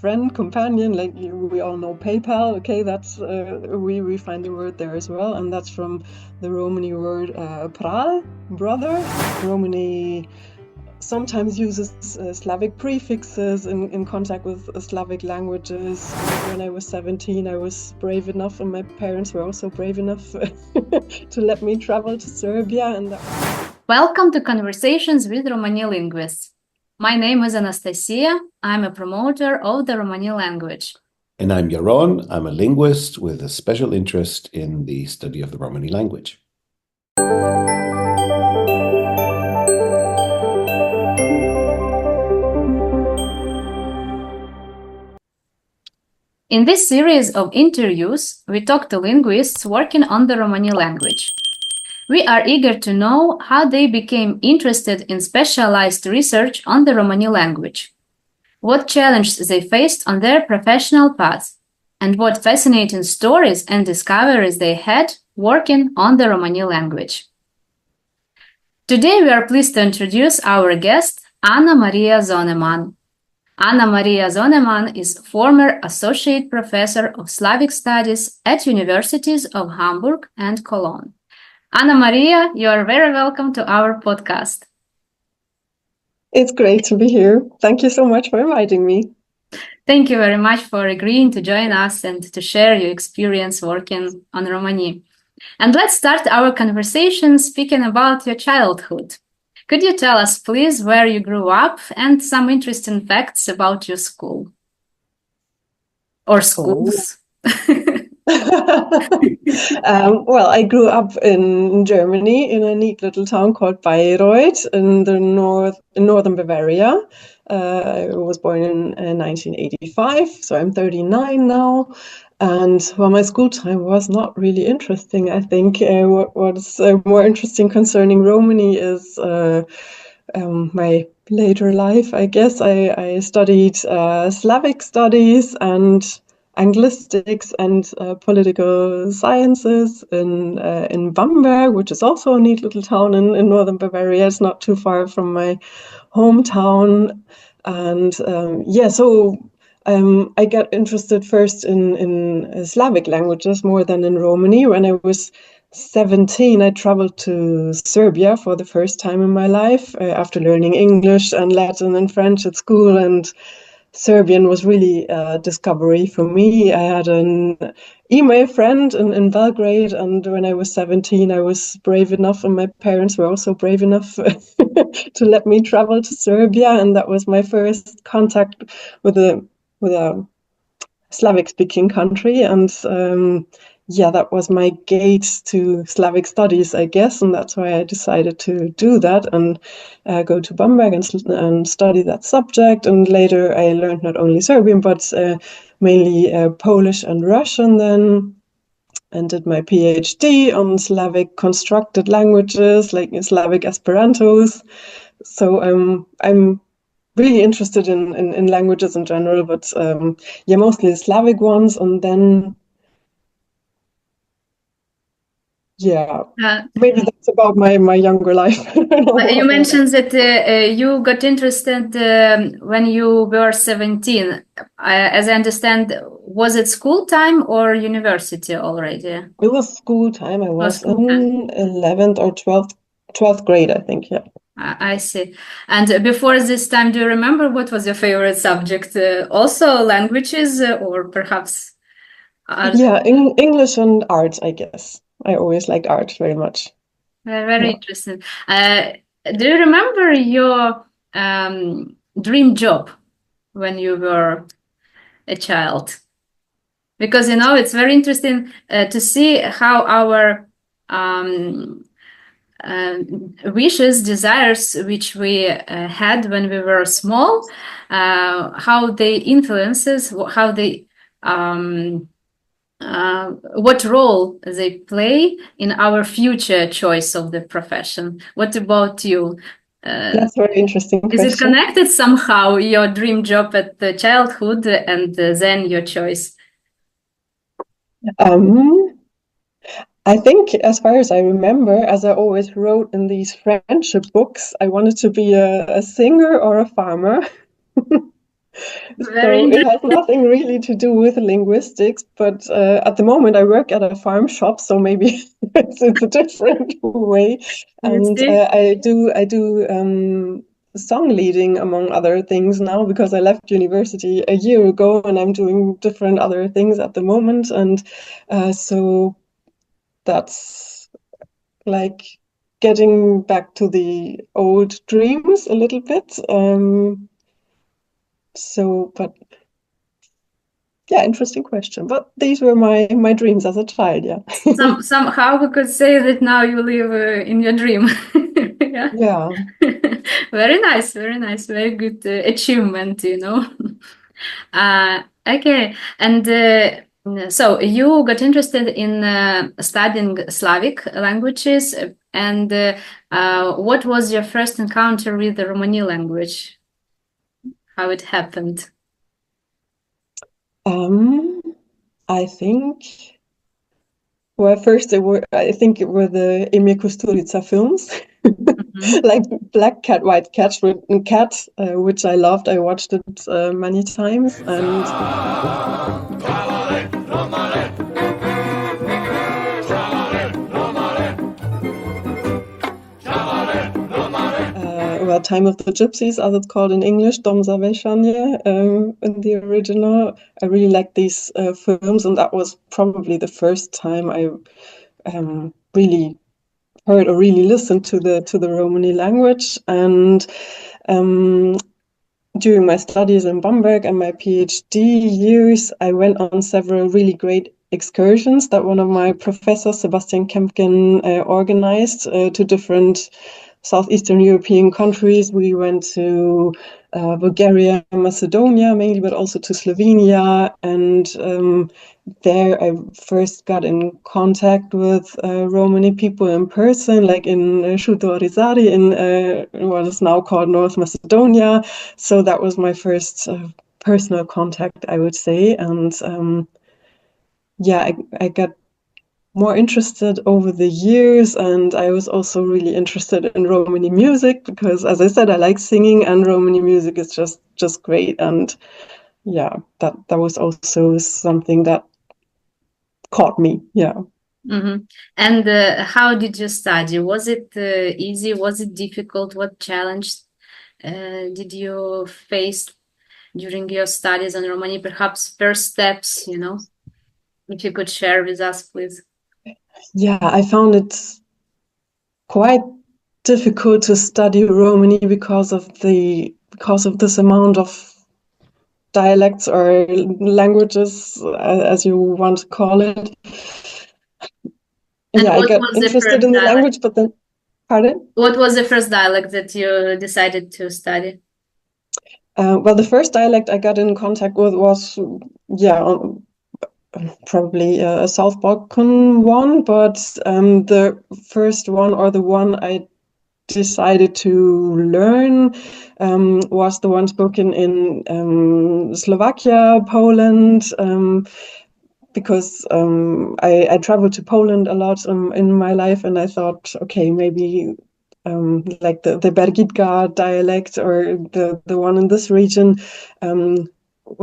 friend, companion, like we all know PayPal. Okay, that's we find the word there as well, and that's from the Romani word pral, brother. Romani sometimes uses Slavic prefixes in contact with Slavic languages. When I was 17, I was brave enough, and my parents were also brave enough to let me travel to Serbia. And Welcome to Conversations with Romani Linguists. My name is Anastasiia. I'm a promoter of the Romani language. And I'm Yaron. I'm a linguist with a special interest in the study of the Romani language. In this series of interviews, we talk to linguists working on the Romani language. We are eager to know how they became interested in specialized research on the Romani language, what challenges they faced on their professional paths, and what fascinating stories and discoveries they had working on the Romani language. Today we are pleased to introduce our guest, Anna-Maria Sonnemann. Anna-Maria Sonnemann is former Associate Professor of Slavic Studies at Universities of Hamburg and Cologne. Anna-Maria, you are very welcome to our podcast. it's great to be here. Thank you so much for inviting me. Thank you very much for agreeing to join us and to share your experience working on Romani. And let's start our conversation speaking about your childhood. Could you tell us, please, where you grew up and some interesting facts about your school? Or schools? Well, I grew up in Germany in a neat little town called Bayreuth in Northern Bavaria. I was born in 1985, so I'm 39 now. And well, my school time was not really interesting. I think what's more interesting concerning Romani is my later life, I guess. I studied Slavic studies and linguistics and political sciences in Bamberg, which is also a neat little town in northern Bavaria. It's not too far from my hometown. And so I got interested first in Slavic languages more than in Romani. When I was 17, I traveled to Serbia for the first time in my life after learning English and Latin and French at school, and Serbian was really a discovery for me. I had an email friend in Belgrade, and when I was 17, I was brave enough, and my parents were also brave enough to let me travel to Serbia, and that was my first contact with a Slavic-speaking country, and that was my gate to Slavic studies, I guess, and that's why I decided to do that and go to Bamberg and study that subject. And later I learned not only Serbian, but mainly Polish and Russian then, and did my Ph.D. on Slavic constructed languages, like Slavic Esperantos. So I'm really interested in languages in general, but mostly the Slavic ones, and then maybe that's about my younger life. You mentioned that you got interested when you were 17. As I understand, was it school time or university already? It was school time. I was in 11th or 12th grade, I think, yeah. I see. And before this time, do you remember what was your favorite subject? Also languages or perhaps? English and art, I guess. I always liked art very much. Very interesting. Do you remember your dream job when you were a child? Because, it's very interesting to see how our wishes, desires, which we had when we were small, how they influences, how they what role they play in our future choice of the profession. What about you? That's a very interesting question. Is it connected somehow, your dream job at the childhood and then your choice? I think, as far as I remember, as I always wrote in these friendship books, I wanted to be a singer or a farmer. Very So it has interesting. nothing really to do with linguistics, but at the moment I work at a farm shop, so maybe it's a different way. You And see? I do song leading among other things now because I left university a year ago and I'm doing different other things at the moment. And so that's like getting back to the old dreams a little bit. But yeah, interesting question. But these were my dreams as a child. Yeah. Somehow we could say that now you live in your dream. Yeah. Yeah. Very nice, very nice, very good achievement, you know. Okay, and so you got interested in studying Slavic languages, and what was your first encounter with the Romani language? How it happened? I think. Well, first I think it were the Emir Kusturica films, Mhm. like Black Cat, White Cat, which I loved. I watched it many times, and well, Time of the Gypsies, as it's called in English, Dom Zaveshanye, in the original. I really liked these films, and that was probably the first time I really heard or really listened to the Romani language. And during my studies in Bamberg and my PhD years, I went on several really great excursions that one of my professors, Sebastian Kempken, organized to different Southeastern European countries. We went to Bulgaria and Macedonia mainly, but also to Slovenia. And there I first got in contact with Romani people in person, like in Shuto Rizari in what is now called North Macedonia. So that was my first personal contact, I would say. And yeah, I got more interested over the years, and I was also really interested in Romani music because, as I said, I like singing, and Romani music is just great. And yeah, that was also something that caught me. Yeah. Mm-hmm. And how did you study? Was it easy? Was it difficult? What challenge did you face during your studies in Romani? Perhaps first steps, you know, if you could share with us, please. Yeah, I found it quite difficult to study Romani because of this amount of dialects or languages, as you want to call it. And Yeah, I what got was the interested first in the dialect? language, but then, pardon? What was the first dialect that you decided to study? Well, the first dialect I got in contact with was, yeah, probably a South Balkan one, but the first one or the one I decided to learn was the one spoken in Slovakia, Poland, because I traveled to Poland a lot in my life, and I thought, okay, maybe like the Bergitka dialect or the one in this region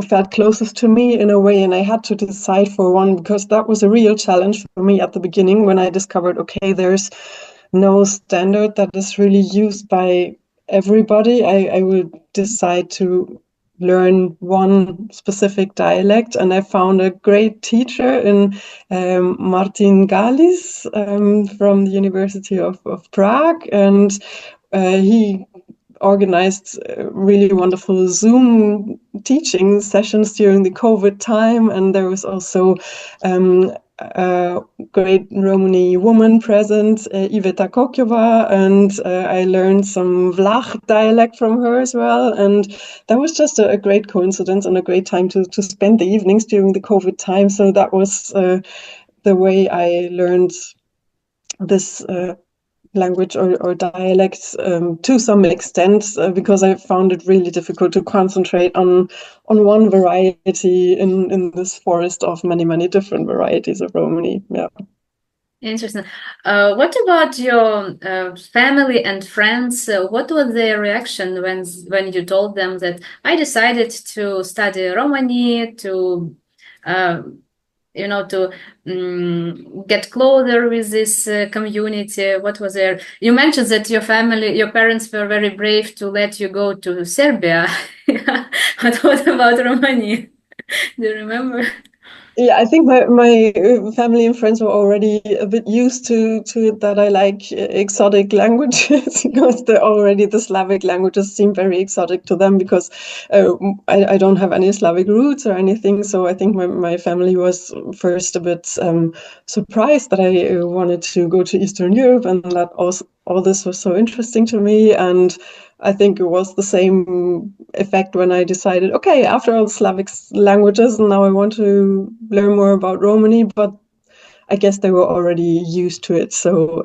felt closest to me in a way, and I had to decide for one because that was a real challenge for me at the beginning when I discovered, okay, there's no standard that is really used by everybody. I will decide to learn one specific dialect, and I found a great teacher in Martin Galis from the University of Prague, and he organized really wonderful Zoom teaching sessions during the COVID time, and there was also a great Romani woman present, Iveta Kokova, and I learned some Vlach dialect from her as well, and that was just a great coincidence and a great time to spend the evenings during the COVID time. So that was the way I learned this language or dialects to some extent because I found it really difficult to concentrate on one variety in this forest of many different varieties of Romani. Yeah. Interesting. What about your family and friends? What was their reaction when you told them that I decided to study Romani to, uh, to get closer with this community? What was their? You mentioned that your parents were very brave to let you go to Serbia. But what about Romani? Do you remember? Yeah, I think my family and friends were already a bit used to it, that I like exotic languages because the Slavic languages seem very exotic to them, because I don't have any Slavic roots or anything. So I think my family was first a bit surprised that I wanted to go to Eastern Europe, and that all this was so interesting to me. And I think it was the same effect when I decided, okay, after all Slavic languages, now I want to learn more about Romani. But I guess they were already used to it. So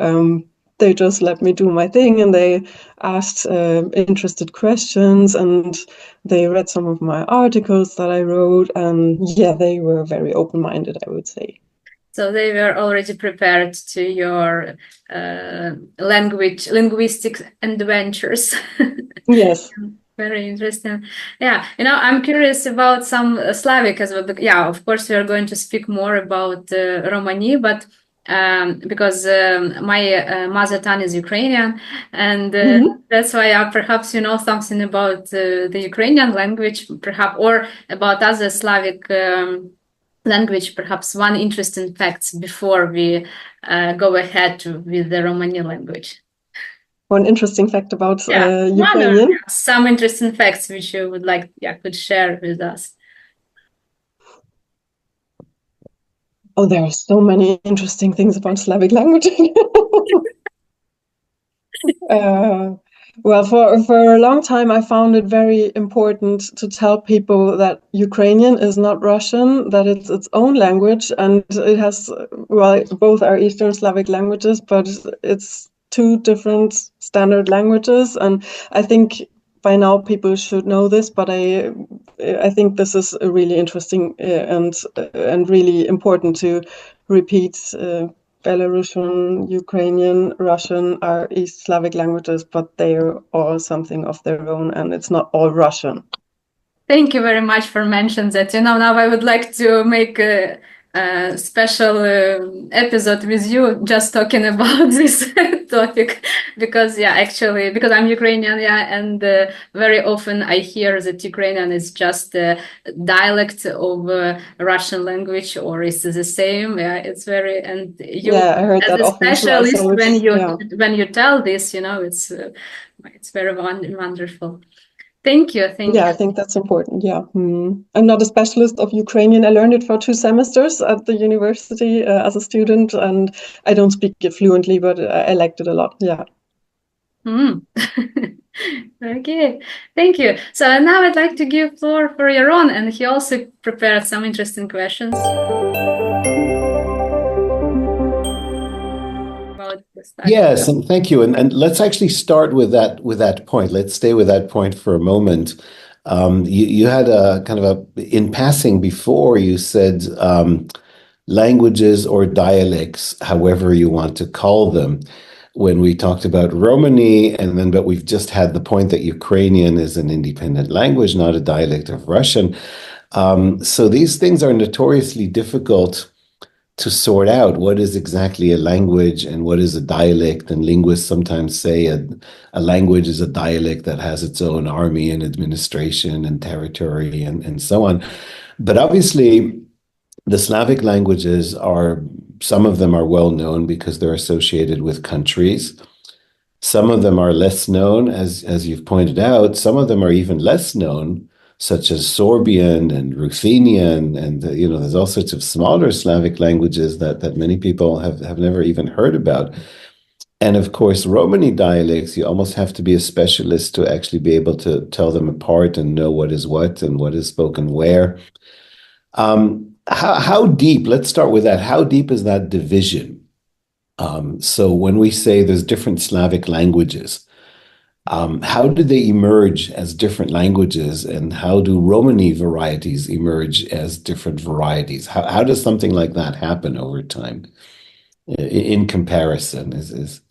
they just let me do my thing, and they asked interested questions, and they read some of my articles that I wrote. And yeah, they were very open-minded, I would say. So they were already prepared to your linguistic adventures. Yes. Very interesting. Yeah, I'm curious about some Slavic as well. Yeah, of course, we are going to speak more about Romani, but because my mother tongue is Ukrainian, and that's why perhaps you know something about the Ukrainian language, perhaps, or about other Slavic language, perhaps one interesting fact before we go ahead with the Romani language. One interesting fact about One or Ukrainian. some interesting facts which you would could share with us. Oh, there are so many interesting things about Slavic languages. Well, for a long time, I found it very important to tell people that Ukrainian is not Russian, that it's its own language, and it has, well, both are Eastern Slavic languages, but it's two different standard languages. And I think by now people should know this, but I think this is really interesting and really important to repeat. Belarusian, Ukrainian, Russian are East Slavic languages, but they're all something of their own, and it's not all Russian. Thank you very much for mentioning that. Now I would like to make a special episode with you just talking about this topic, because because I'm Ukrainian, and very often I hear that Ukrainian is just a dialect of Russian language, or is the same. It's very, and you I heard as that a often specialist as well. when you tell this, it's very wonderful. Thank you. Yeah, I think that's important. Yeah. I'm not a specialist of Ukrainian. I learned it for 2 semesters at the university as a student, and I don't speak it fluently, but I liked it a lot. Yeah. Okay, thank you. So now I'd like to give floor for Yaron, and he also prepared some interesting questions about the study. Yes, and thank you. And let's actually start with that point. Let's stay with that point for a moment. You had a kind of in passing before, you said languages or dialects, however you want to call them, when we talked about Romani, but we've just had the point that Ukrainian is an independent language, not a dialect of Russian. So these things are notoriously difficult to sort out. What is exactly a language and what is a dialect? And linguists sometimes say a language is a dialect that has its own army and administration and territory and so on. But obviously, the Slavic languages some of them are well known because they're associated with countries. Some of them are less known, as you've pointed out. Some of them are even less known, such as Sorbian and Ruthenian, and there's all sorts of smaller Slavic languages that many people have never even heard about. And of course, Romani dialects, you almost have to be a specialist to actually be able to tell them apart and know what is what and what is spoken where. How deep, let's start with that. How deep is that division? So when we say there's different Slavic languages, how do they emerge as different languages, and how do Romani varieties emerge as different varieties? How does something like that happen over time? in comparison? Is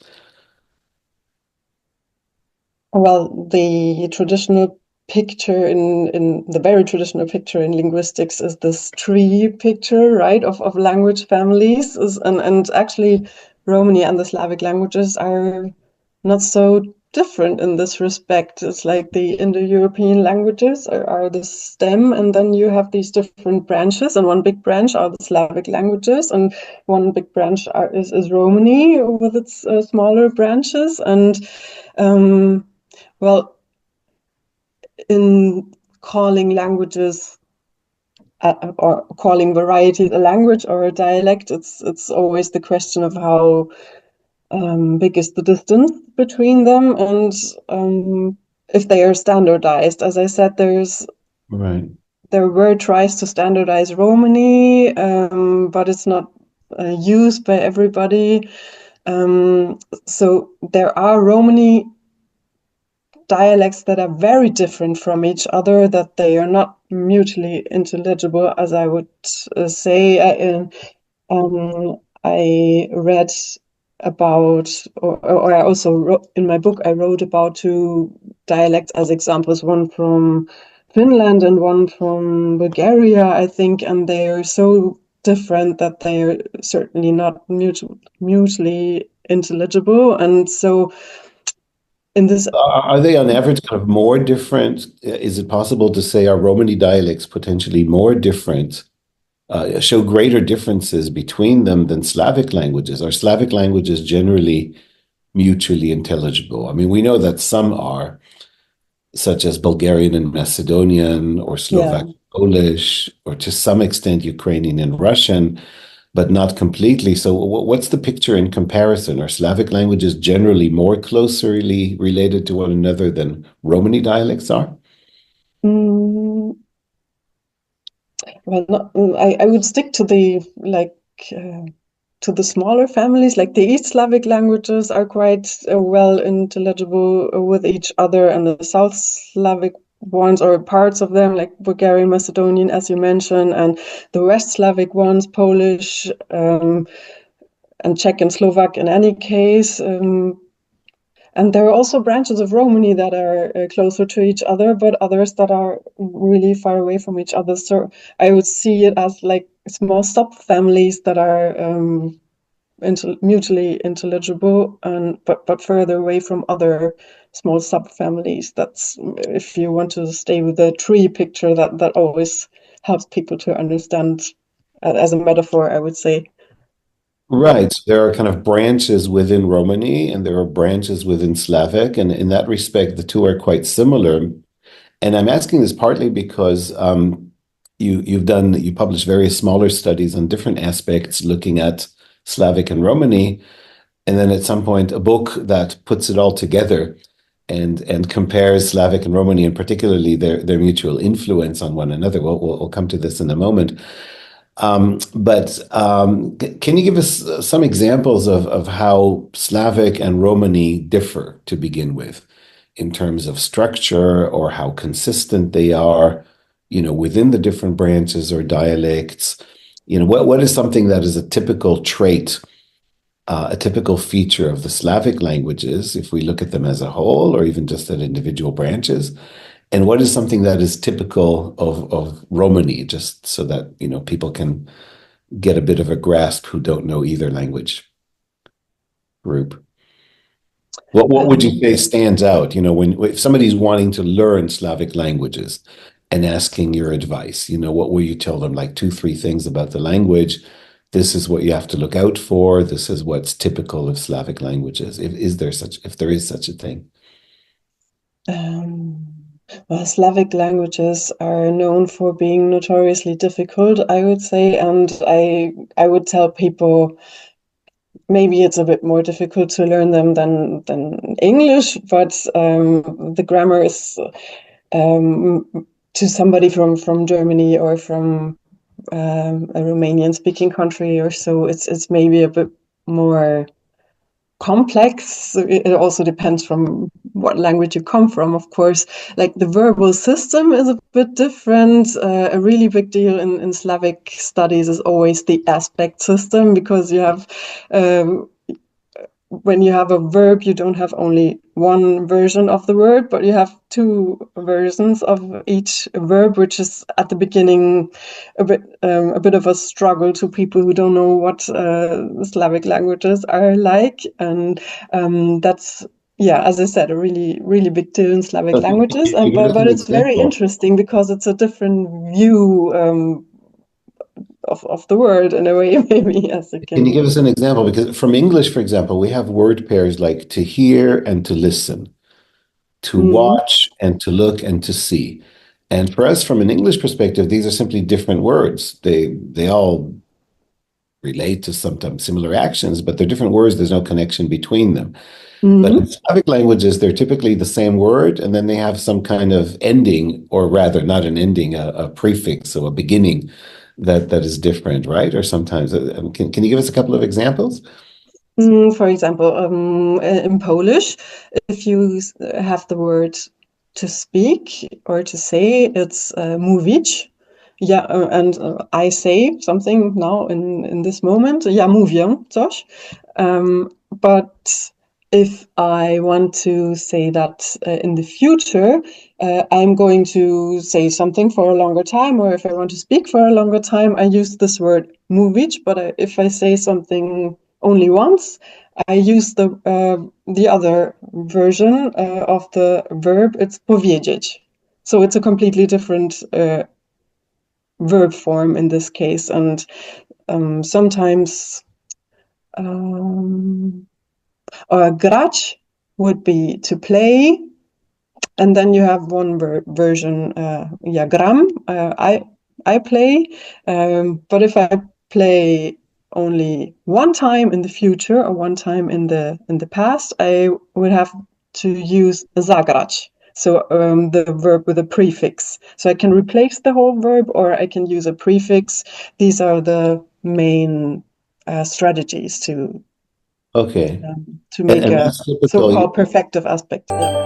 Well, the traditional picture in the very traditional picture in linguistics is this tree picture, right, of language families. And actually Romani and the Slavic languages are not so different in this respect. It's like the Indo-European languages are the stem, and then you have these different branches, and one big branch are the Slavic languages, and one big branch is Romani with its smaller branches. And well, in calling languages or calling varieties a language or a dialect, it's always the question of how big is the distance between them, and if they are standardized. As I said, right. there were tries to standardize Romani, but it's not used by everybody. So there are Romani dialects that are very different from each other, that they are not mutually intelligible, as I would say. I read about, or I also wrote in my book, I wrote about two dialects as examples, one from Finland and one from Bulgaria, I think, and they are so different that they are certainly not mutually intelligible. And so in this, Are they on average kind of more different? Is it possible to say are Romani dialects potentially more different, show greater differences between them than Slavic languages? Are Slavic languages generally mutually intelligible? I mean, we know that some are, such as Bulgarian and Macedonian, or yeah. Slovak Polish, or to some extent Ukrainian and Russian, but not completely. So what's the picture in comparison? Are Slavic languages generally more closely related to one another than Romani dialects are? Mm, well, I would stick to the to the smaller families. Like the East Slavic languages are quite well intelligible with each other, and the South Slavic ones, or parts of them, like Bulgarian, Macedonian, as you mentioned, and the West Slavic ones, Polish, and Czech and Slovak in any case. And there are also branches of Romani that are closer to each other, but others that are really far away from each other. So I would see it as like small subfamilies that are mutually intelligible, and but further away from other small subfamilies. That's, if you want to stay with the tree picture, that always helps people to understand, as a metaphor, I would say. Right. There are kind of branches within Romani and there are branches within Slavic. And in that respect, the two are quite similar. And I'm asking this partly because you published various smaller studies on different aspects looking at Slavic and Romani, and then at some point a book that puts it all together and compares Slavic and Romani, and particularly their mutual influence on one another. We'll come to this in a moment. But can you give us some examples of how Slavic and Romani differ to begin with, in terms of structure or how consistent they are, within the different branches or dialects? What is something that is a typical trait, a typical feature of the Slavic languages, if we look at them as a whole or even just at individual branches? And what is something that is typical of Romani, just so that, people can get a bit of a grasp who don't know either language group? What would you say stands out, if somebody's wanting to learn Slavic languages and asking your advice, what will you tell them? Like 2, 3 things about the language. This is what you have to look out for. This is what's typical of Slavic languages. If there is such a thing. Well, Slavic languages are known for being notoriously difficult, I would say, and I would tell people maybe it's a bit more difficult to learn them than English, but the grammar is, to somebody from Germany or from a Romanian speaking country or so, it's maybe a bit more complex. It also depends from what language you come from, of course. Like the verbal system is a bit different. A really big deal in Slavic studies is always the aspect system, because you have when you have a verb, you don't have only one version of the word, but you have two versions of each verb, which is at the beginning a bit of a struggle to people who don't know what Slavic languages are like, and that's, yeah, as I said, a really big deal in Slavic So languages, can you give us but an it's very example? interesting because it's a different view of the word in a way, maybe, as you Can you can. give us an example? Because from English, for example, we have word pairs like to hear and to listen, to Mm. watch and to look and to see. And for us, from an English perspective, these are simply different words. They all relate to sometimes similar actions, but they're different words. There's no connection between them. But in Mm. Slavic languages, they're typically the same word, and then they have some kind of ending, or rather, not an ending, a prefix, so a beginning that is different, right? Or sometimes, can you give us a couple of examples? For example, in Polish, if you have the word to speak or to say, it's mówić. Yeah, and I say something now in this moment. Ja mówię coś. But if I want to say that in the future, I'm going to say something for a longer time, or if I want to speak for a longer time, I use this word mówić. But if I say something only once, I use the other version of the verb. It's powiedzieć. So it's a completely different verb form in this case, and sometimes grać would be to play, and then you have one version, ja gram, I play, but if I play only one time in the future or one time in the past, I would have to use zagrać. So the verb with a prefix. So I can replace the whole verb, or I can use a prefix. These are the main strategies Okay. to make And a that's typical. so-called perfective aspect. Yeah.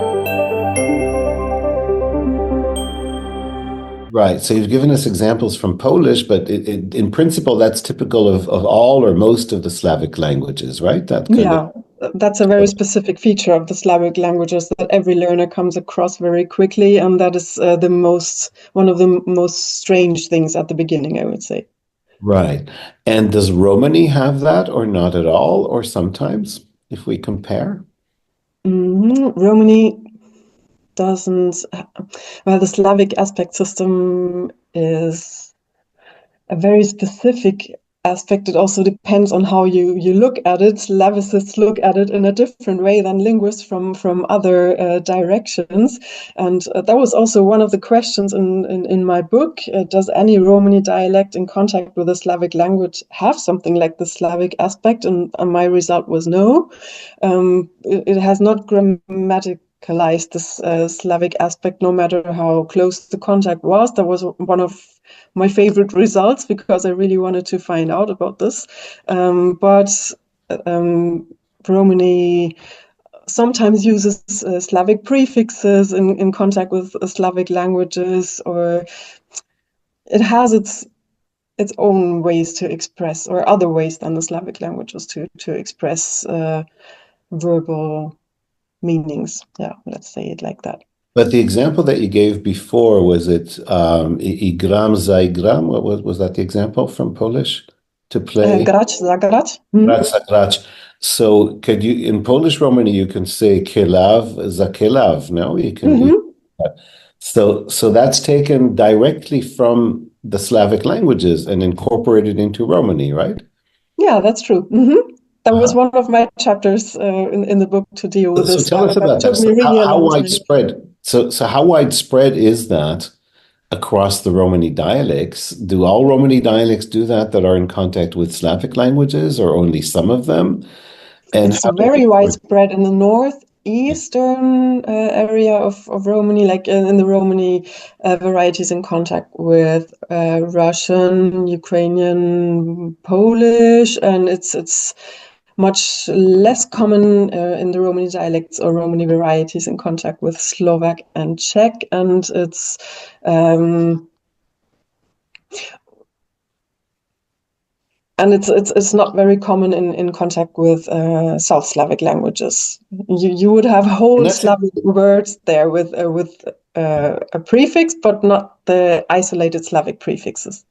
Right. So you've given us examples from Polish, but in principle, that's typical of all or most of the Slavic languages, right? That kind of. Yeah, that's a very specific feature of the Slavic languages that every learner comes across very quickly, and that is one of the most strange things at the beginning, I would say. Right. And does Romani have that or not at all, or sometimes, if we compare? Romani doesn't. Well, the Slavic aspect system is a very specific aspect. It also depends on how you look at it. Slavicists look at it in a different way than linguists from other directions. And that was also one of the questions in my book. Does any Romani dialect in contact with a Slavic language have something like the Slavic aspect? And my result was no. It has not grammaticalized this Slavic aspect, no matter how close the contact was. That was one of my favorite results, because I really wanted to find out about this. But Romani sometimes uses Slavic prefixes in contact with Slavic languages, or it has its own ways to express, or other ways than the Slavic languages to express verbal meanings. Yeah, let's say it like that. But the example that you gave before, was it I gram, zaigram? What was that the example from Polish? To play? Grać, zagrać. Mhm. Grać, zagrać. So could you, in Polish Romani, you can say kilav, zakilav, no? You can. Mhm. So that's taken directly from the Slavic languages and incorporated into Romani, right? Yeah, that's true. That was Uh-huh. one of my chapters in the book to deal with So this, tell us but about that. took me So really a how long time. widespread? So how widespread is that across the Romani dialects? Do all Romani dialects do that are in contact with Slavic languages, or only some of them? And It's how does very it work? widespread in the northeastern area of Romani, like in the Romani varieties in contact with Russian, Ukrainian, Polish, and it's much less common in the Romani dialects or Romani varieties in contact with Slovak and Czech, and it's not very common in contact with South Slavic languages. You would have whole Slavic words there with a prefix, but not the isolated Slavic prefixes.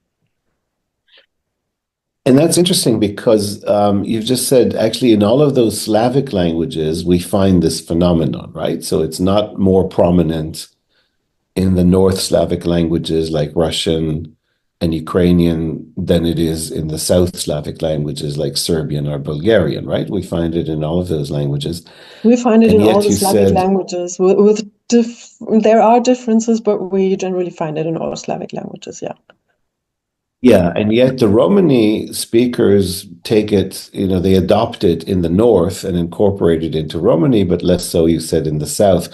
And that's interesting because you've just said actually in all of those Slavic languages we find this phenomenon, right? So it's not more prominent in the North Slavic languages like Russian and Ukrainian than it is in the South Slavic languages like Serbian or Bulgarian, right? We find it in all of those languages. We find it in all the Slavic languages. There are differences, but we generally find it in all Slavic languages, yeah. Yeah, and yet the Romani speakers take it, they adopt it in the North and incorporate it into Romani, but less so, you said, in the South.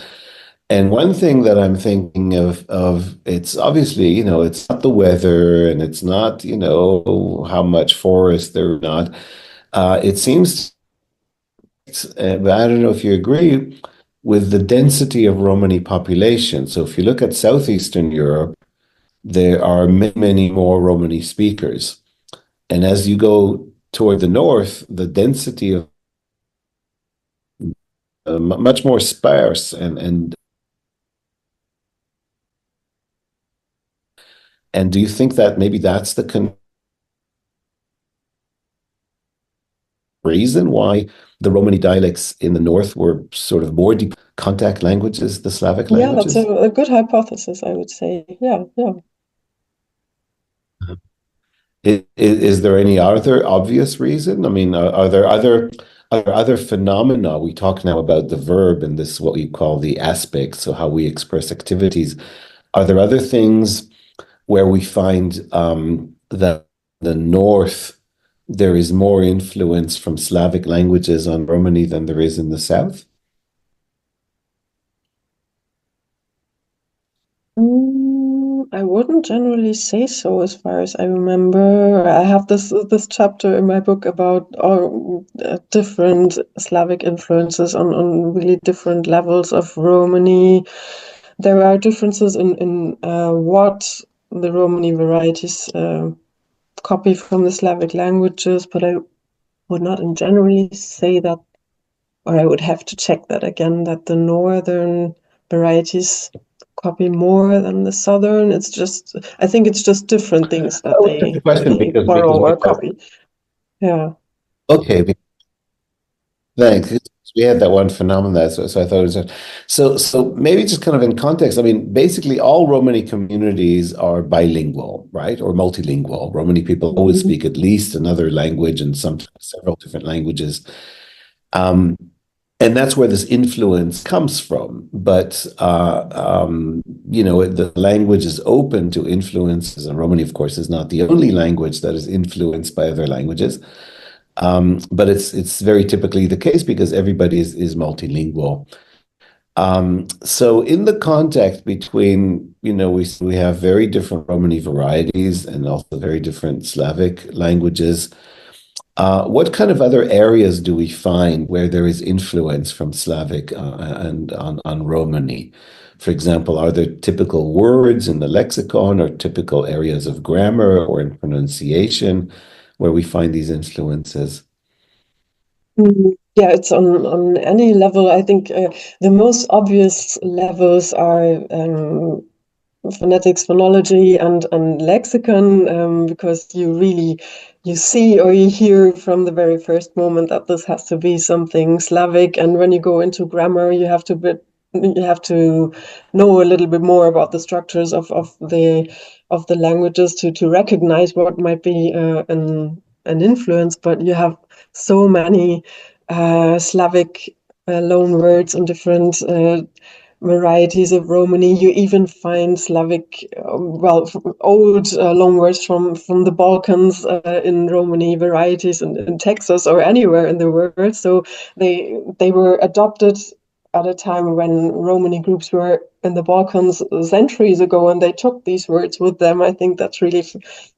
And one thing that I'm thinking of it's obviously, it's not the weather and it's not, how much forest there or not. It seems, but I don't know if you agree with the density of Romani population. So if you look at Southeastern Europe, there are many, many more Romani speakers. And as you go toward the north, the density of much more sparse and do you think that maybe that's the reason why the Romani dialects in the north were sort of more deep contact languages, the Slavic languages? Yeah, that's a good hypothesis, I would say. Yeah. Is there any other obvious reason? I mean, are there other phenomena? We talk now about the verb and this, what we call the aspects, so how we express activities. Are there other things where we find that the north, there is more influence from Slavic languages on Romani than there is in the south? I wouldn't generally say so, as far as I remember. I have this chapter in my book about different Slavic influences on really different levels of Romani. There are differences in what the Romani varieties copy from the Slavic languages, but I would not generally say that, or I would have to check that again, that the northern varieties copy more than the southern. I think it's just different things that they borrow or copy. Yeah. Okay. Thanks. We had that one phenomenon, so I thought it was so maybe just kind of in context. I mean, basically all Romani communities are bilingual, right, or multilingual. Romani people always speak at least another language and sometimes several different languages, and that's where this influence comes from. But the language is open to influences, and Romani, of course, is not the only language that is influenced by other languages. But it's very typically the case because everybody is multilingual. So in the context between, we have very different Romani varieties and also very different Slavic languages. What kind of other areas do we find where there is influence from Slavic and on Romani? For example, are there typical words in the lexicon or typical areas of grammar or in pronunciation where we find these influences? Yeah, it's on any level. I think the most obvious levels are phonetics, phonology, and lexicon, because you see or you hear from the very first moment that this has to be something Slavic. And when you go into grammar, you have to know a little bit more about the structures of the languages to recognize what might be an influence. But you have so many Slavic loan words and different varieties of Romani. You even find Slavic, old loan words from the Balkans in Romani varieties in Texas or anywhere in the world. So they were adopted at a time when Romani groups were in the Balkans centuries ago, and they took these words with them. I think that's really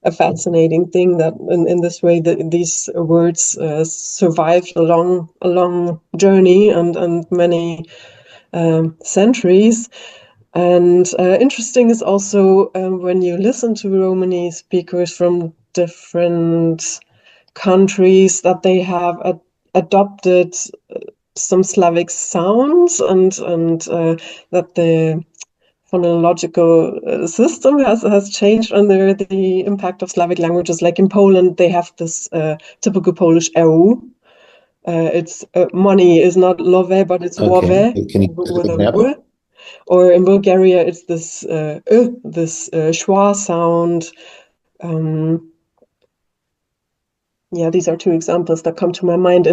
a fascinating thing, that in this way that these words survived a long journey and many centuries. And interesting is also when you listen to Romani speakers from different countries, that they have adopted some Slavic sounds, and that the phonological system has changed under the impact of Slavic languages. Like in Poland, they have this typical Polish EU. It's money is not love, but it's Okay. wove Can you give with an a example? w. Or in Bulgaria, it's this this schwa sound. Yeah, these are two examples that come to my mind.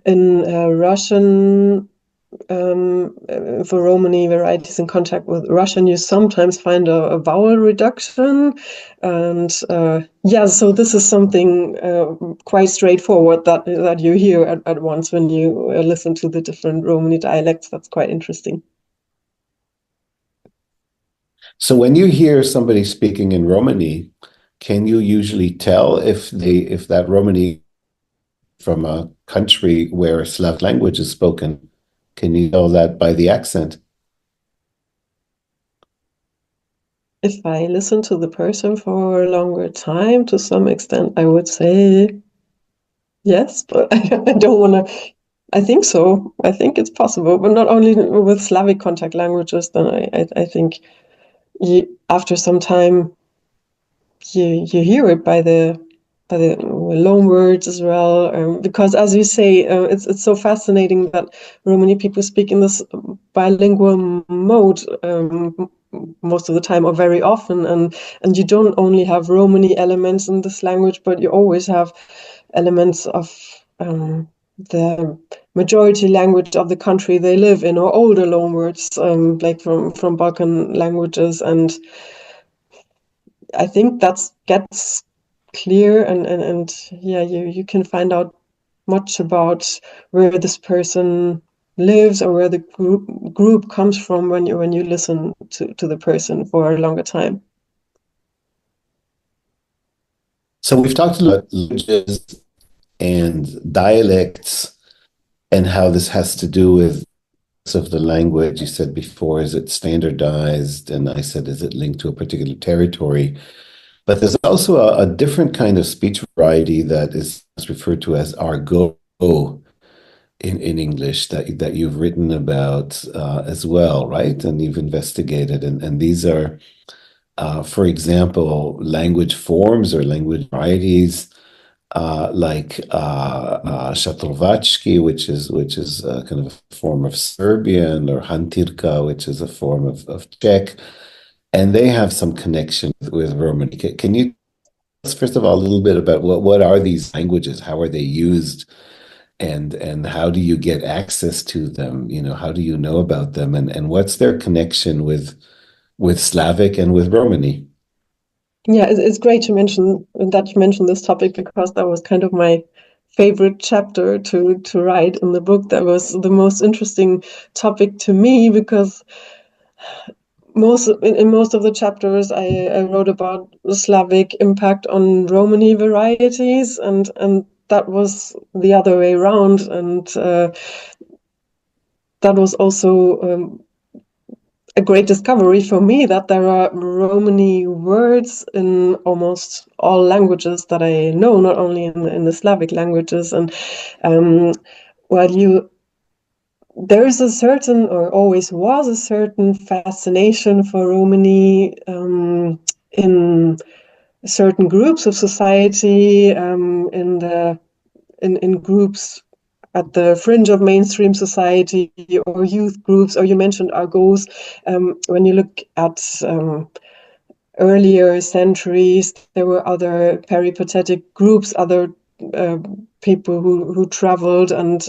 In Russian, for Romani varieties in contact with Russian, you sometimes find a vowel reduction. And yeah, so this is something quite straightforward that you hear at once when you listen to the different Romani dialects. That's quite interesting. So when you hear somebody speaking in Romani, can you usually tell if that Romani from a country where a Slav language is spoken? Can you tell that by the accent? If I listen to the person for a longer time, to some extent, I would say yes, but I don't want to. I think so. I think it's possible, but not only with Slavic contact languages. Then I think after some time you hear it by the loan words as well, because as you say, it's so fascinating that Romani people speak in this bilingual mode most of the time, or very often, and you don't only have Romani elements in this language, but you always have elements of the majority language of the country they live in, or older loanwords, like from Balkan languages. And I think that gets clear, and yeah, you can find out much about where this person lives, or where the group comes from when you listen to the person for a longer time. So we've talked about languages and dialects and how this has to do with of the language. You said before, is it standardized? And I said, is it linked to a particular territory? But there's also a different kind of speech variety that is referred to as argot in English that you've written about as well, right? And you've investigated. And these are, for example, language forms or language varieties like Shatovački, which is kind of a form of Serbian, or Hantirka, which is a form of Czech, and they have some connection with Romani. Can you tell us, first of all, a little bit about what are these languages? How are they used? And how do you get access to them? You know, how do you know about them? And what's their connection with Slavic and with Romani? Yeah, it's great to mention that you mentioned this topic, because that was kind of my favorite chapter to write in the book. That was the most interesting topic to me, because in most of the chapters I wrote about the Slavic impact on Romani varieties, and that was the other way around, and that was also a great discovery for me, that there are Romani words in almost all languages that I know, not only in the Slavic languages. And while there is a certain, or always was a certain, fascination for Romani in certain groups of society, in groups at the fringe of mainstream society, or youth groups, or you mentioned Argos. When you look at earlier centuries, there were other peripatetic groups, other people who traveled and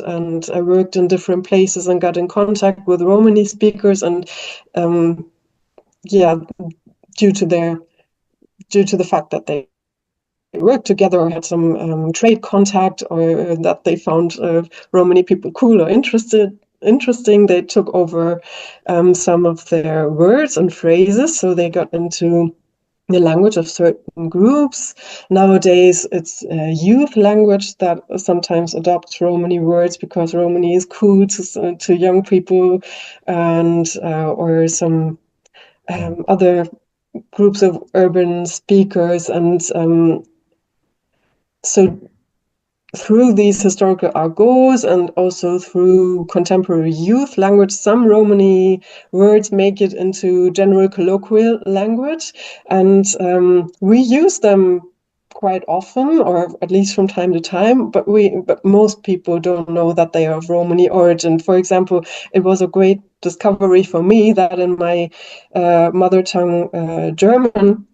worked in different places and got in contact with Romani speakers, and yeah, due to the fact that they worked together, or had some trade contact, or that they found Romani people cool or interested interesting. They took over some of their words and phrases, so they got into the language of certain groups. Nowadays, it's a youth language that sometimes adopts Romani words because Romani is cool to young people, and or some other groups of urban speakers. And so through these historical argots and also through contemporary youth language, some Romani words make it into general colloquial language, and we use them quite often, or at least from time to time, but most people don't know that they are of Romani origin. For example, it was a great discovery for me that in my mother tongue German,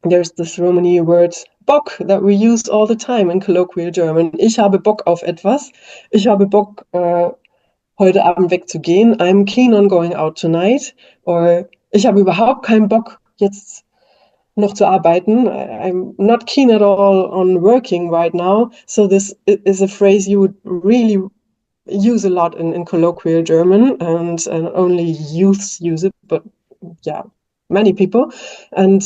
there's this Romani word Bock that we use all the time in colloquial German. Ich habe Bock auf etwas. Ich habe Bock, heute Abend wegzugehen. I'm keen on going out tonight. Or ich habe überhaupt keinen Bock, jetzt noch zu arbeiten. I'm not keen at all on working right now. So this is a phrase you would really use a lot in colloquial German, and only youths use it, but yeah, many people. And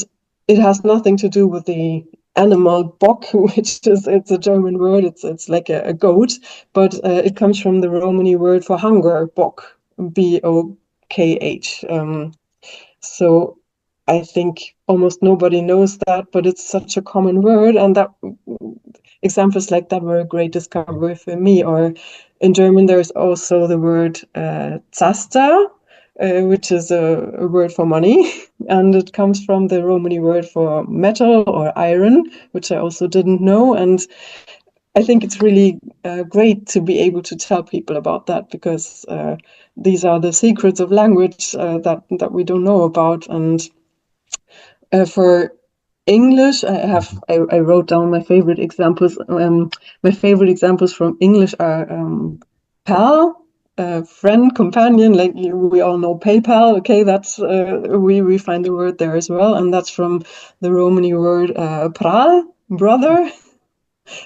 it has nothing to do with the animal Bock, it's a German word. It's like a goat, but it comes from the Romani word for hunger, Bock, B-O-K-H. So I think almost nobody knows that, but it's such a common word, and that examples like that were a great discovery for me. Or in German, there's also the word Zaster, which is a word for money, and it comes from the Romani word for metal or iron, which I also didn't know. And I think it's really great to be able to tell people about that, because these are the secrets of language that we don't know about. And for English, I wrote down my favorite examples. My favorite examples from English are pal, friend, companion. Like we all know PayPal. Okay, that's we find the word there as well, and that's from the Romani word pral, brother.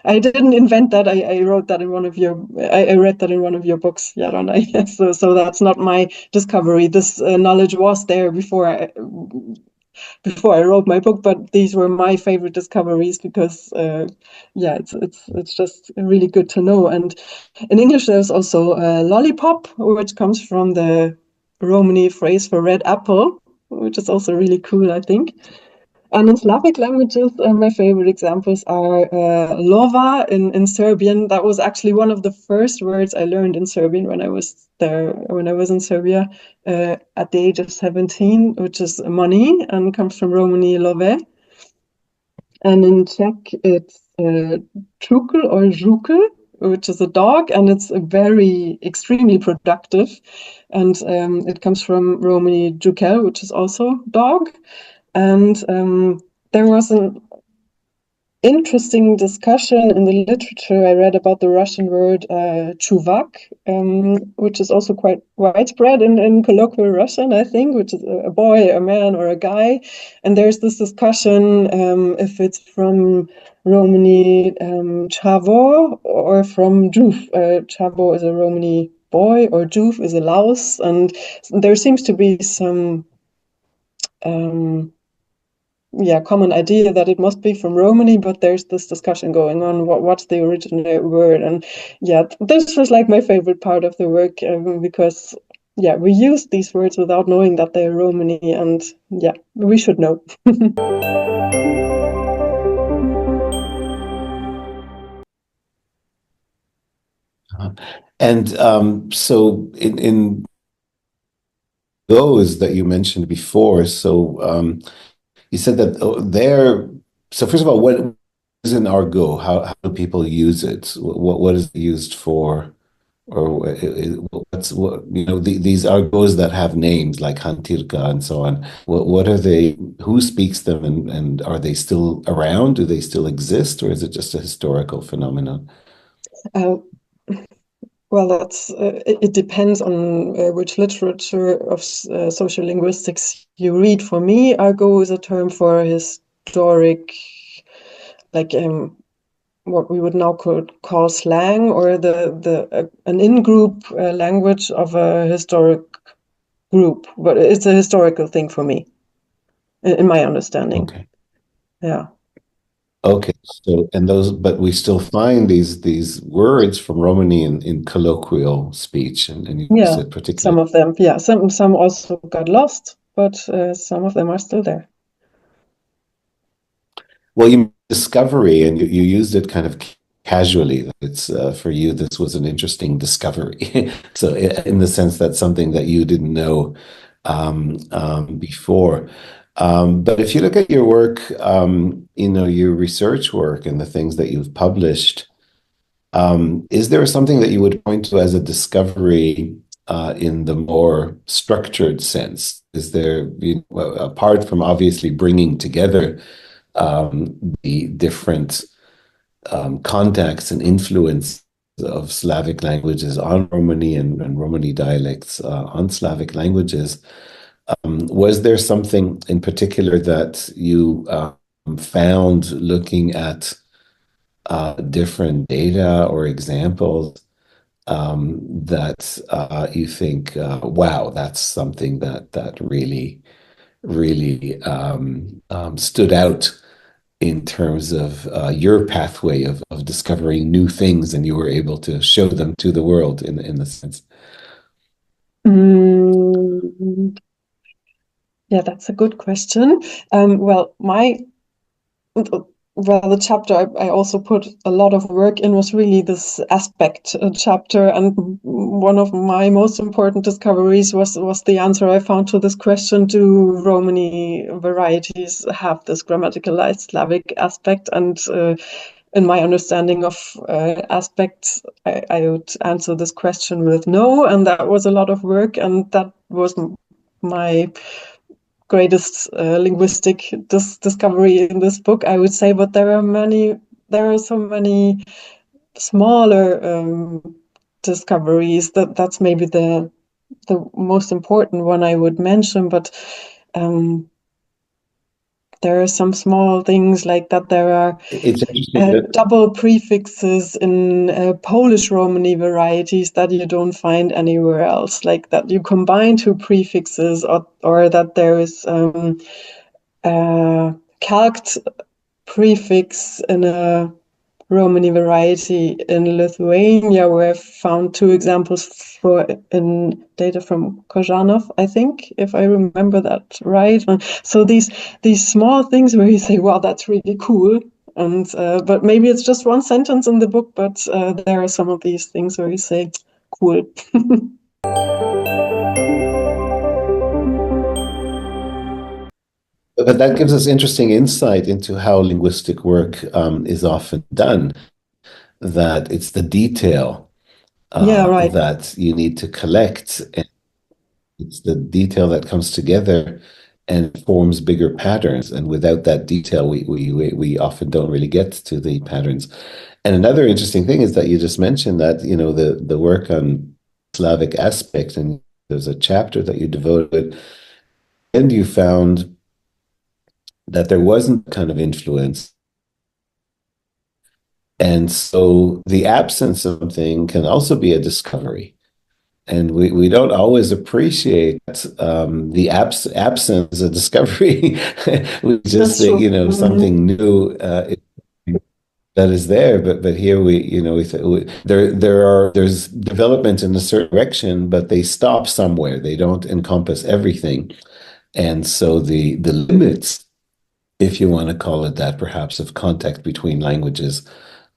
I didn't invent that. I wrote that in one of your. I read that in one of your books, Jarona. So that's not my discovery. This knowledge was there before I wrote my book, but these were my favorite discoveries because, it's just really good to know. And in English, there's also lollipop, which comes from the Romani phrase for red apple, which is also really cool, I think. And in Slavic languages, my favorite examples are lova in Serbian. That was actually one of the first words I learned in Serbian when I was in Serbia at the age of 17, which is money and comes from Romani love. And in Czech, it's čukl or žukl, which is a dog, and it's extremely productive. And it comes from Romani jukel, which is also dog. And there was an interesting discussion in the literature I read about the Russian word chuvak, which is also quite widespread in colloquial Russian, I think, which is a boy, a man, or a guy. And there's this discussion if it's from Romani chavo or from Juf. Chavo is a Romani boy, or Juf is a louse. And there seems to be some common idea that it must be from Romani, but there's this discussion going on. What's the original word? And this was like my favorite part of the work because we use these words without knowing that they're Romani, and we should know. And so in those that you mentioned before, so you said that so first of all, what is an argot? How do people use it? What is it used for? Or these argots that have names like Hantirka and so on. What are they? Who speaks them, and are they still around? Do they still exist, or is it just a historical phenomenon? Well, it depends on which literature of social linguistics you read. For me, argot is a term for historic, like what we would now call slang, or an in-group language of a historic group. But it's a historical thing for me, in my understanding. Okay. Yeah. Okay. So, but we still find these words from Romani in colloquial speech, and you Yeah, said particularly some of them. Yeah, some also got lost, but some of them are still there. well, you discovery, and you used it kind of casually. It's for you, this was an interesting discovery. So, in the sense that something that you didn't know before. But if you look at your work, your research work and the things that you've published, is there something that you would point to as a discovery in the more structured sense? Is there, apart from obviously bringing together the different contacts and influence of Slavic languages on Romani and Romani dialects on Slavic languages, was there something in particular that you found looking at different data or examples that you think, wow, that's something that really stood out in terms of your pathway of discovering new things, and you were able to show them to the world in the sense? Yeah, that's a good question. The chapter I also put a lot of work in was really this aspect chapter, and one of my most important discoveries was the answer I found to this question: do Romani varieties have this grammaticalized Slavic aspect? And in my understanding of aspects, I would answer this question with no, and that was a lot of work, and that was my greatest linguistic discovery in this book, I would say. But there are so many smaller discoveries that's maybe the most important one I would mention. But there are some small things like that. There are It's interesting double prefixes in Polish Romani varieties that you don't find anywhere else, like that you combine two prefixes, or that there is a calqued prefix in a Romani variety in Lithuania, where I found two examples in data from Kozhanov, I think, if I remember that right. So these small things where you say, "Wow, that's really cool," and but maybe it's just one sentence in the book, but there are some of these things where you say, "Cool." But that gives us interesting insight into how linguistic work is often done, that it's the detail Yeah, right. that you need to collect, and it's the detail that comes together and forms bigger patterns. And without that detail, we often don't really get to the patterns. And another interesting thing is that you just mentioned that, the work on Slavic aspect, and there's a chapter that you devoted, and you found that there wasn't kind of influence. And so the absence of something can also be a discovery. And we don't always appreciate the absence as a discovery. We just That's think, true. something new that is there. But here there's development in a certain direction, but they stop somewhere. They don't encompass everything. And so the limits, if you want to call it that, perhaps, of contact between languages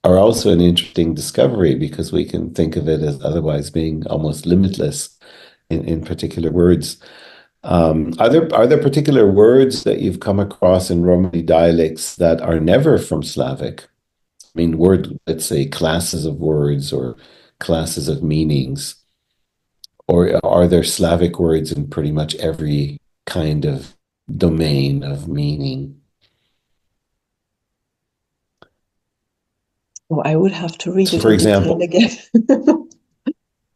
are also an interesting discovery, because we can think of it as otherwise being almost limitless in particular words. Are there particular words that you've come across in Romani dialects that are never from Slavic? I mean, let's say classes of words or classes of meanings, or are there Slavic words in pretty much every kind of domain of meaning? Oh, I would have to read So, it for in detail example, again.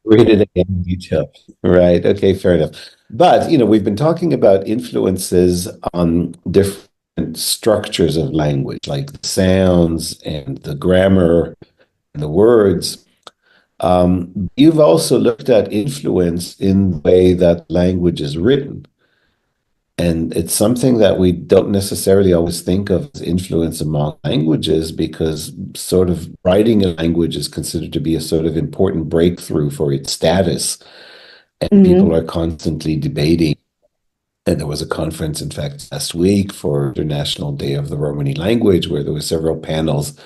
read it again in detail. Right. Okay, fair enough. But, we've been talking about influences on different structures of language, like the sounds and the grammar and the words. You've also looked at influence in the way that language is written. And it's something that we don't necessarily always think of as influence among languages, because sort of writing a language is considered to be a sort of important breakthrough for its status. And people are constantly debating. And there was a conference, in fact, last week for International Day of the Romani Language, where there were several panels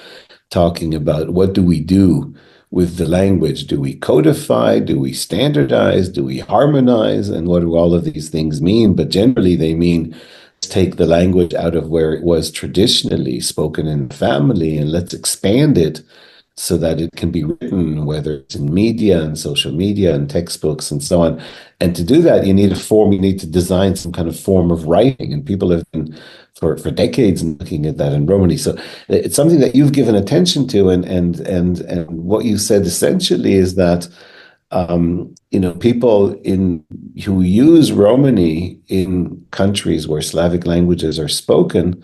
talking about what do we do with the language? Do we codify? Do we standardize? Do we harmonize? And what do all of these things mean? But generally, they mean take the language out of where it was traditionally spoken in the family and let's expand it so that it can be written, whether it's in media and social media and textbooks and so on. And to do that, you need a form, you need to design some kind of form of writing. And people have been for decades looking at that in Romani. So it's something that you've given attention to. And what you said essentially is that people who use Romani in countries where Slavic languages are spoken,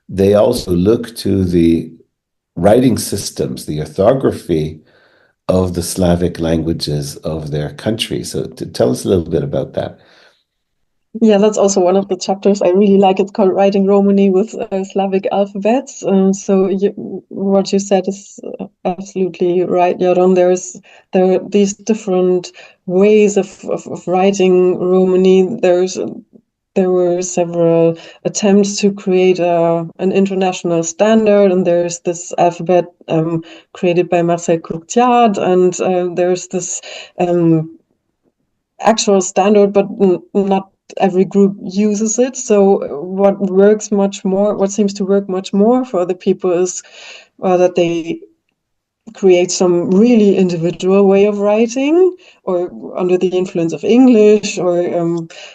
they also look to the writing systems, the orthography of the Slavic languages of their country. So tell us a little bit about that. Yeah, that's also one of the chapters I really like. It's called Writing Romani with Slavic Alphabets. What you said is absolutely right, Jaron. There are these different ways of writing Romani. There were several attempts to create an international standard, and there's this alphabet created by Marcel Courtiade, and there's this actual standard, but not every group uses it. So what seems to work much more for the people is that they create some really individual way of writing, or under the influence of English or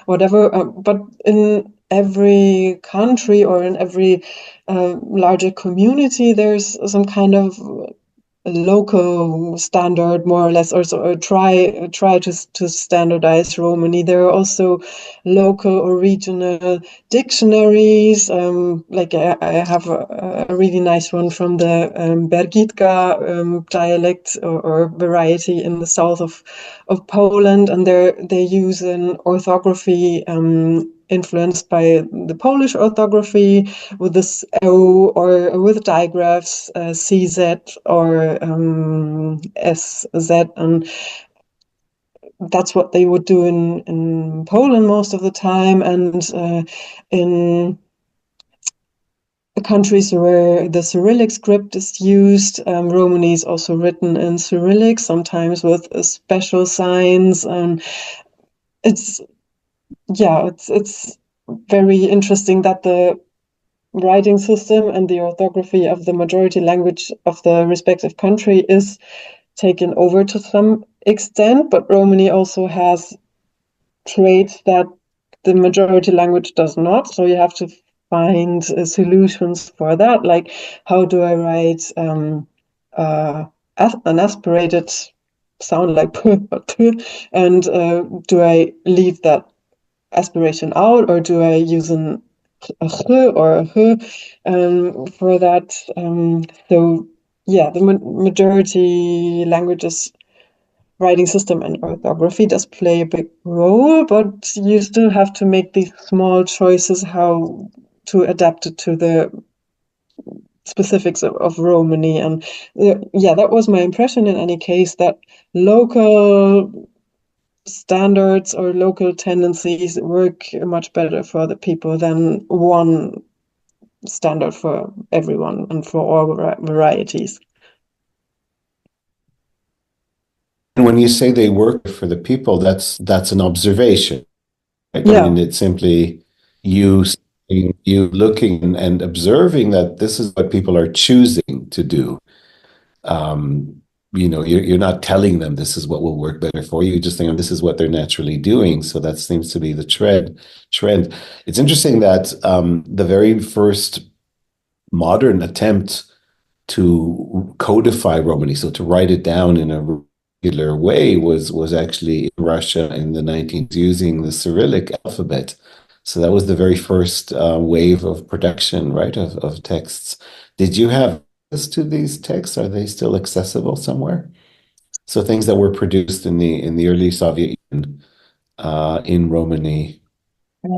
whatever. But in every country or in every larger community, there's some kind of local standard, more or less, or try to standardize Romani. There are also local or regional dictionaries. Like I have a really nice one from the Bergitka dialect or variety in the south of Poland, and they use an orthography influenced by the Polish orthography, with this O, or with digraphs, CZ or SZ, and that's what they would do in Poland most of the time. And in the countries where the Cyrillic script is used, Romani is also written in Cyrillic, sometimes with special signs. And it's very interesting that the writing system and the orthography of the majority language of the respective country is taken over to some extent, but Romani also has traits that the majority language does not. So you have to find solutions for that. Like, how do I write an aspirated sound like p or t, and do I leave that aspiration out, or do I use a ch or a h for that? The majority languages writing system and orthography does play a big role, but you still have to make these small choices how to adapt it to the specifics of Romani. And that was my impression in any case, that local standards or local tendencies work much better for the people than one standard for everyone and for all varieties. And when you say they work for the people, that's an observation, right? Yeah. I mean, it's simply you looking and observing that this is what people are choosing to do. You're not telling them this is what will work better for you. You're just saying this is what they're naturally doing. So that seems to be the trend. It's interesting that the very first modern attempt to codify Romani, so to write it down in a regular way, was actually in Russia in the 19th, using the Cyrillic alphabet. So that was the very first wave of production, right, of texts. Did you have access to these texts? Are they still accessible somewhere? So things that were produced in the early Soviet Union in Romani. I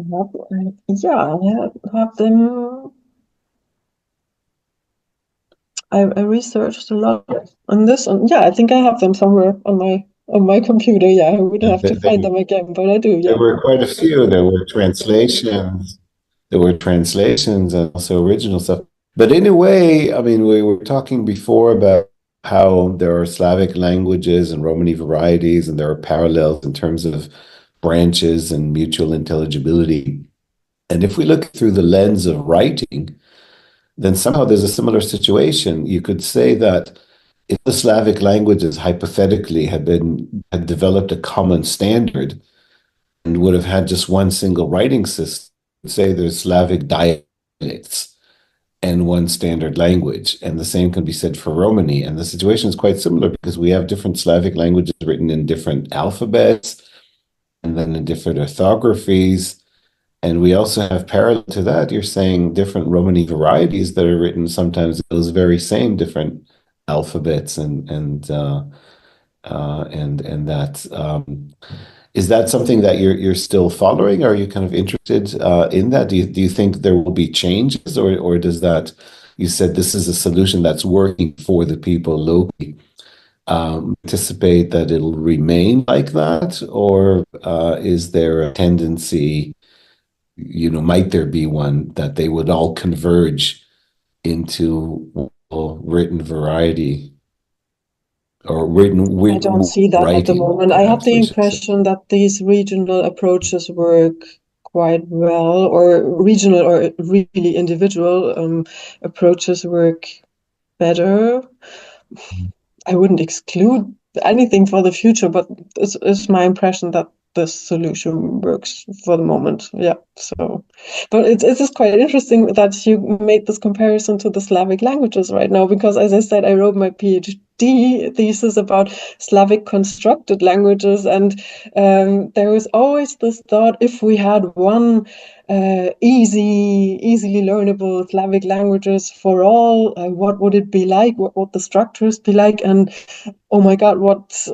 have them. I researched a lot on this, and yeah, I think I have them somewhere on my computer. Yeah, I would have to find them again, but I do. Yeah. There were quite a few. There were translations. There were translations and also original stuff. But in a way, I mean, we were talking before about how there are Slavic languages and Romani varieties, and there are parallels in terms of branches and mutual intelligibility. And if we look through the lens of writing, then somehow there's a similar situation. You could say that if the Slavic languages hypothetically had developed a common standard and would have had just one single writing system, say there's Slavic dialects and one standard language. And the same can be said for Romani. And the situation is quite similar because we have different Slavic languages written in different alphabets and then in different orthographies. And we also have parallel to that, you're saying different Romani varieties that are written sometimes in those very same different alphabets and that. Is that something that you're still following? Are you kind of interested in that? Do you think there will be changes, or does that, you said this is a solution that's working for the people locally, anticipate that it'll remain like that, or is there a tendency, might there be one that they would all converge into written variety? Or I don't see that at the writing, moment. I have perhaps the we should say. impression that these regional approaches work quite well, or regional or really individual approaches work better. I wouldn't exclude anything for the future, but it's my impression that this solution works for the moment. Yeah. So, but it's just quite interesting that you made this comparison to the Slavic languages right now, because as I said, I wrote my PhD thesis about Slavic constructed languages, and there was always this thought: if we had one easily learnable Slavic languages for all, what would it be like? What would the structures be like? And oh my God, what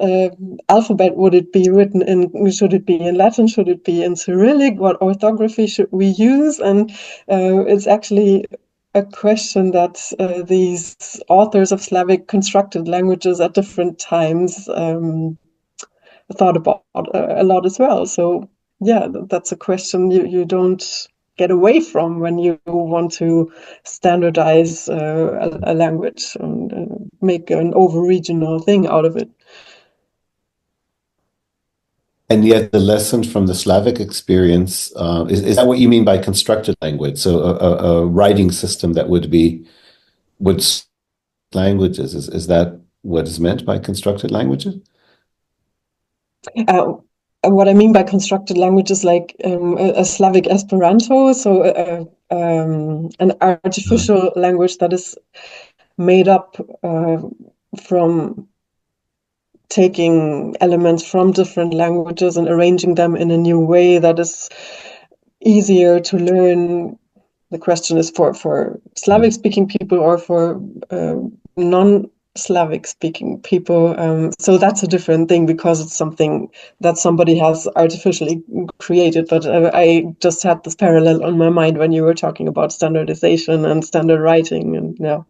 alphabet would it be written in? Should it be in Latin? Should it be in Cyrillic? What orthography should we use? And it's actually a question that these authors of Slavic constructed languages at different times thought about a lot as well. So yeah, that's a question you don't get away from when you want to standardize a language and make an over-regional thing out of it. And yet the lesson from the Slavic experience, is that what you mean by constructed language? So a writing system that would languages, is that what is meant by constructed languages? What I mean by constructed language is like a Slavic Esperanto, so an artificial language that is made up from taking elements from different languages and arranging them in a new way that is easier to learn. The question is for Slavic speaking people or for non-Slavic speaking people. So that's a different thing because it's something that somebody has artificially created. But I just had this parallel on my mind when you were talking about standardization and standard writing, and yeah.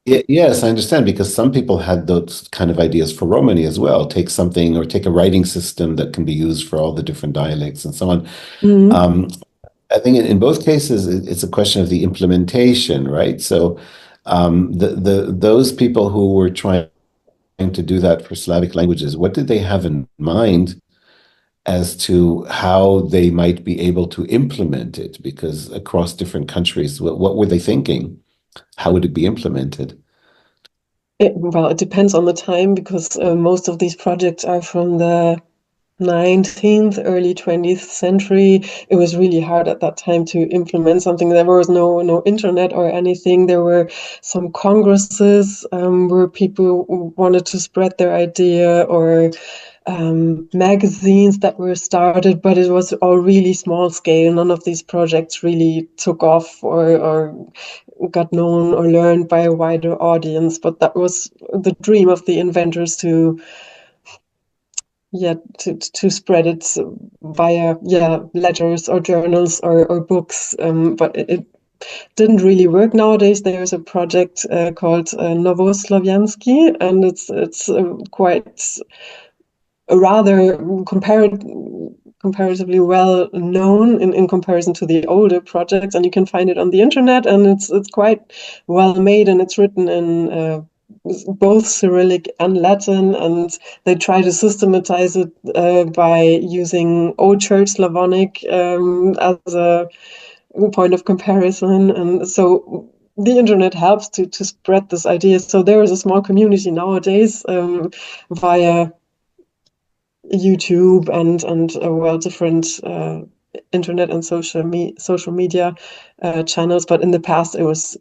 Yes, I understand, because some people had those kind of ideas for Romani as well. Take something or take a writing system that can be used for all the different dialects and so on. I think in both cases, it's a question of the implementation, right? So those people who were trying to do that for Slavic languages, what did they have in mind as to how they might be able to implement it? Because across different countries, what were they thinking? How would it be implemented? Well, it depends on the time, because most of these projects are from the 19th, early 20th century. It was really hard at that time to implement something. There was no internet or anything. There were some congresses where people wanted to spread their idea, or magazines that were started, but it was all really small scale. None of these projects really took off or got known or learned by a wider audience. But that was the dream of the inventors to spread it via letters or journals or books. But it didn't really work. Nowadays there's a project called Novoslaviansky, and it's quite rather comparatively well known in comparison to the older projects, and you can find it on the internet, and it's quite well made, and it's written in both Cyrillic and Latin, and they try to systematize it by using Old Church Slavonic as a point of comparison. And so the internet helps to spread this idea. So there is a small community nowadays via YouTube and different internet and social media channels. But in the past, it was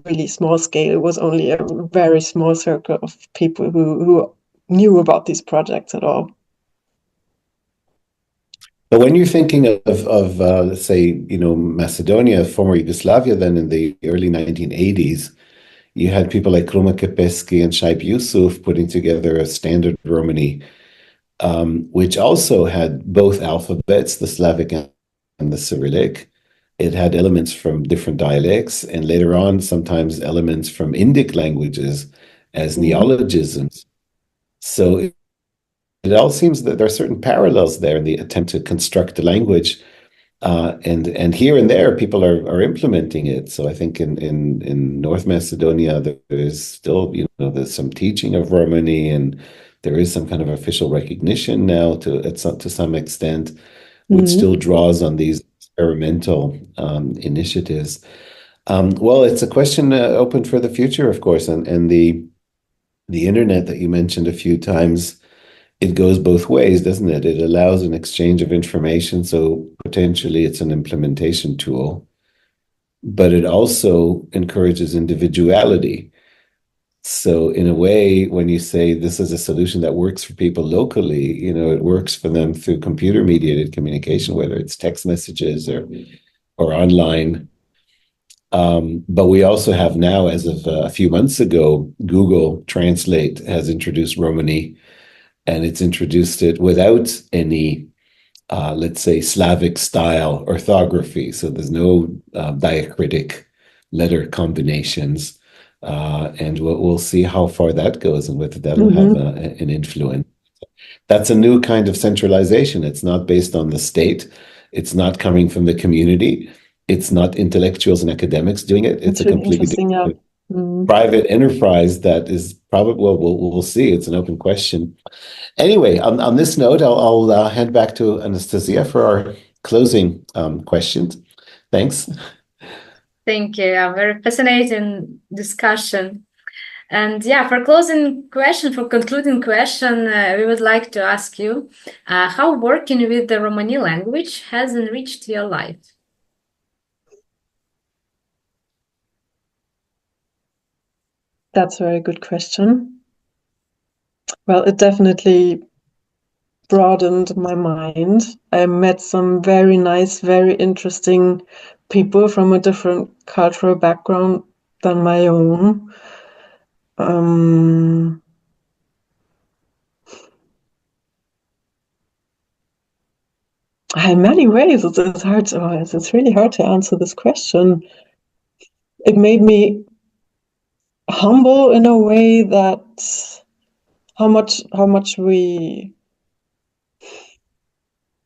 really small scale. It was only a very small circle of people who knew about these projects at all. But when you're thinking of let's say, Macedonia, former Yugoslavia, then in the early 1980s, you had people like Kruma Kepeski and Shaib Yusuf putting together a standard Romani, which also had both alphabets, the Slavic and the Cyrillic. It had elements from different dialects, and later on, sometimes elements from Indic languages as neologisms. So it all seems that there are certain parallels there in the attempt to construct the language, and here and there people are implementing it. So I think in North Macedonia there is still there's some teaching of Romani, and there is some kind of official recognition now to some extent, which still draws on these experimental initiatives. Well, it's a question open for the future, of course, and the internet that you mentioned a few times. It goes both ways, doesn't it? It allows an exchange of information, so potentially it's an implementation tool, but it also encourages individuality. So in a way, when you say this is a solution that works for people locally, it works for them through computer-mediated communication, whether it's text messages or online. But we also have now, as of a few months ago, Google Translate has introduced Romani, and it's introduced it without any, let's say, Slavic style orthography. So there's no diacritic letter combinations. And we'll see how far that goes and whether that'll have an influence. That's a new kind of centralization. It's not based on the state. It's not coming from the community. It's not intellectuals and academics doing it. It's a completely different private enterprise that is probably, well, we'll see. It's an open question. Anyway, on this note, I'll hand back to Anastasiia for our closing questions. Thanks. Thank you. A very fascinating discussion. And for concluding question, we would like to ask you how working with the Romani language has enriched your life. That's a very good question. Well, it definitely broadened my mind. I met some very nice, very interesting people from a different cultural background than my own. In many ways, it's hard. It's really hard to answer this question. It made me humble in a way that how much we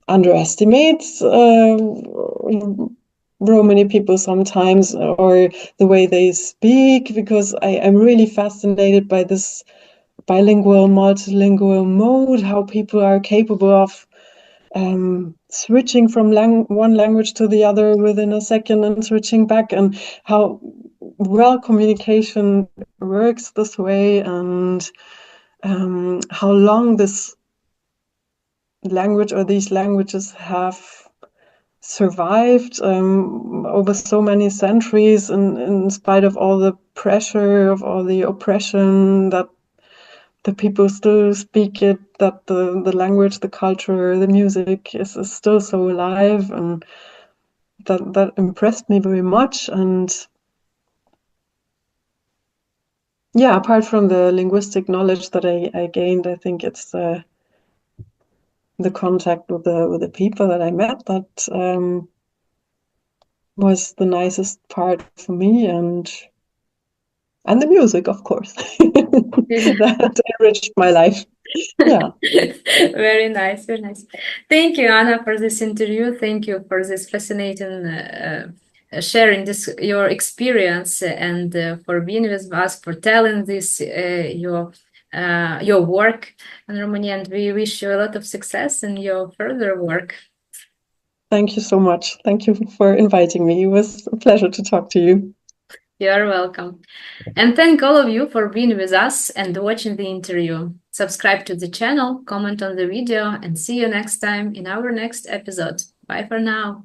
underestimate Romani people sometimes, or the way they speak, because I'm really fascinated by this bilingual, multilingual mode, how people are capable of switching from one language to the other within a second and switching back, and how well communication works this way, and how long this language or these languages have survived over so many centuries, in spite of all the pressure, of all the oppression that the people still speak it, that the language, the culture, the music is still so alive, and that impressed me very much. And yeah, apart from the linguistic knowledge that I gained, I think it's the contact with the people that I met that was the nicest part for me, and the music, of course. That enriched my life. Yeah. Very nice, very nice. Thank you, Anna, for this interview. Thank you for this fascinating sharing your experience, and for being with us, for telling this your work in Romania. And we wish you a lot of success in your further work. Thank you so much. Thank you for inviting me. It was a pleasure to talk to you. You're welcome. And thank all of you for being with us and watching the interview. Subscribe to the channel, comment on the video, and see you next time in our next episode. Bye for now.